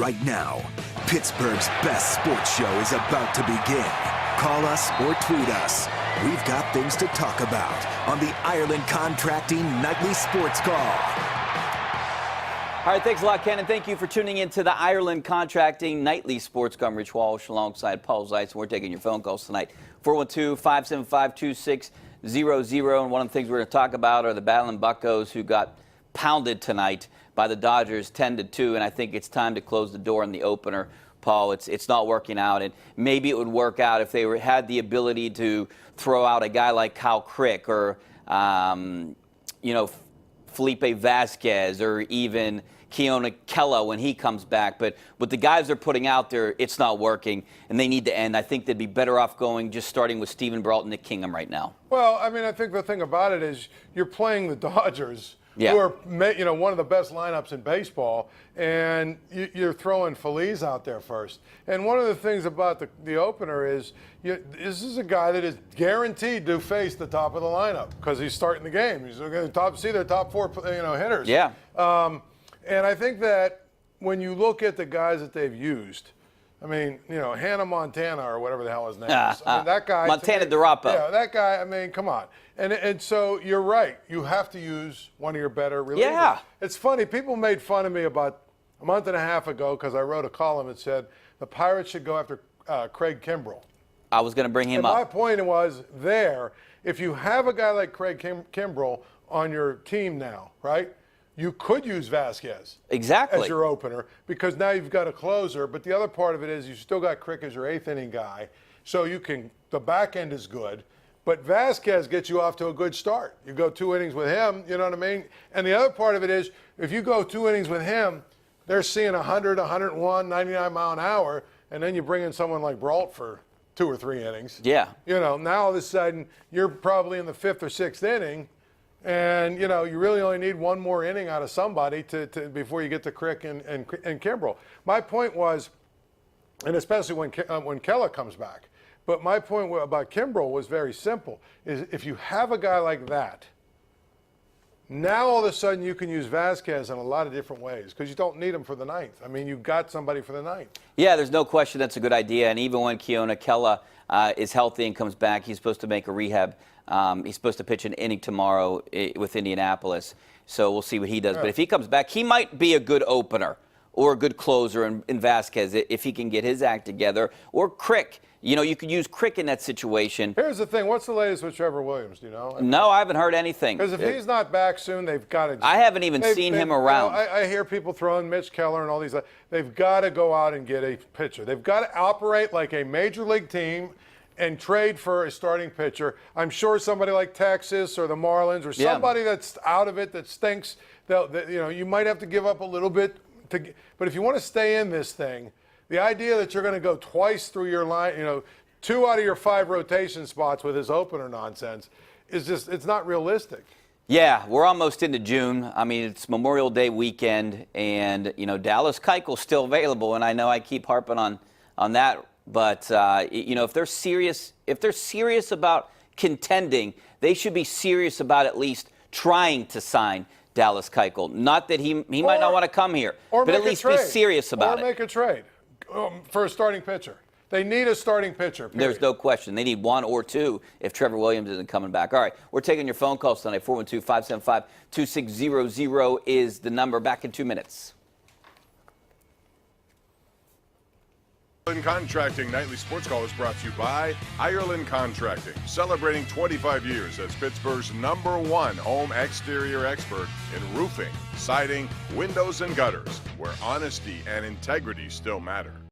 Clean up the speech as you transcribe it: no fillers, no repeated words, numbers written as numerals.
right now. Pittsburgh's best sports show is about to begin. Call us or tweet us. We've got things to talk about on the Ireland Contracting Nightly Sports Call. All right, thanks a lot, Ken, and thank you for tuning in to the Ireland Contracting Nightly Sports Call. I'm Rich Walsh alongside Paul Zeise, and we're taking your phone calls tonight. 412-575-2600, and one of the things we're going to talk about are the Battling Buccos who got pounded tonight by the Dodgers 10-2, and I think it's time to close the door on the opener. Paul, it's not working out, and maybe it would work out if they had the ability to throw out a guy like Kyle Crick or, Felipe Vasquez or even Keone Kela when he comes back. But with the guys they're putting out there, it's not working, and they need to end. I think they'd be better off starting with Steven Brault and Nick Kingham right now. Well, I mean, I think the thing about it is you're playing the Dodgers, yeah, who are one of the best lineups in baseball, and you're throwing Feliz out there first. And one of the things about the opener is this is a guy that is guaranteed to face the top of the lineup because he's starting the game. He's going to see their top four hitters. Yeah. And I think that when you look at the guys that they've used, I mean, Hannah Montana or whatever the hell his name is. I mean, that guy. Montana DeRapo. Yeah, that guy, I mean, come on. And so you're right. You have to use one of your better relievers. Yeah. It's funny. People made fun of me about a month and a half ago because I wrote a column that said the Pirates should go after Craig Kimbrell. I was going to bring him up. My point was if you have a guy like Craig Kimbrell on your team now, right? You could use Vasquez exactly as your opener because now you've got a closer. But the other part of it is you still got Crick as your eighth inning guy, so the back end is good. But Vasquez gets you off to a good start. You go 2 innings with him, you know what I mean? And the other part of it is if you go 2 innings with him, they're seeing 100, 101, 99 mile an hour, and then you bring in someone like Brault for 2 or 3 innings. Yeah. Now all of a sudden you're probably in the 5th or 6th inning. And, you really only need one more inning out of somebody before you get to Crick and Kimbrell. My point was, and especially when Kela comes back, but my point about Kimbrell was very simple, is if you have a guy like that, now all of a sudden you can use Vasquez in a lot of different ways because you don't need him for the 9th. I mean, you've got somebody for the 9th. Yeah, there's no question that's a good idea. And even when Keone Kela is healthy and comes back, he's supposed to make a rehab. He's supposed to pitch an inning tomorrow with Indianapolis, so we'll see what he does. Yeah. But if he comes back, he might be a good opener or a good closer in Vasquez if he can get his act together. Or Crick. You could use Crick in that situation. Here's the thing. What's the latest with Trevor Williams? Do you know? No, I haven't heard anything. Because if he's not back soon, they've got to. I haven't even seen him around. I hear people throwing Mitch Keller and all these. They've got to go out and get a pitcher. They've got to operate like a major league team and trade for a starting pitcher. I'm sure somebody like Texas or the Marlins or somebody that's out of it that stinks, you might have to give up a little bit. But if you want to stay in this thing, the idea that you're going to go twice through your line, 2 out of your 5 rotation spots with his opener nonsense is it's not realistic. Yeah, we're almost into June. I mean, it's Memorial Day weekend, and, Dallas Keuchel's still available, and I know I keep harping on that. But, if they're serious about contending, they should be serious about at least trying to sign Dallas Keuchel. Not that he might not want to come here, but at least be serious about it. Or make a trade for a starting pitcher. They need a starting pitcher, period. There's no question. They need 1 or 2 if Trevor Williams isn't coming back. All right, we're taking your phone calls tonight. 412-575-2600 is the number. Back in 2 minutes. Ireland Contracting Nightly Sports Call is brought to you by Ireland Contracting, celebrating 25 years as Pittsburgh's #1 home exterior expert in roofing, siding, windows, and gutters, where honesty and integrity still matter.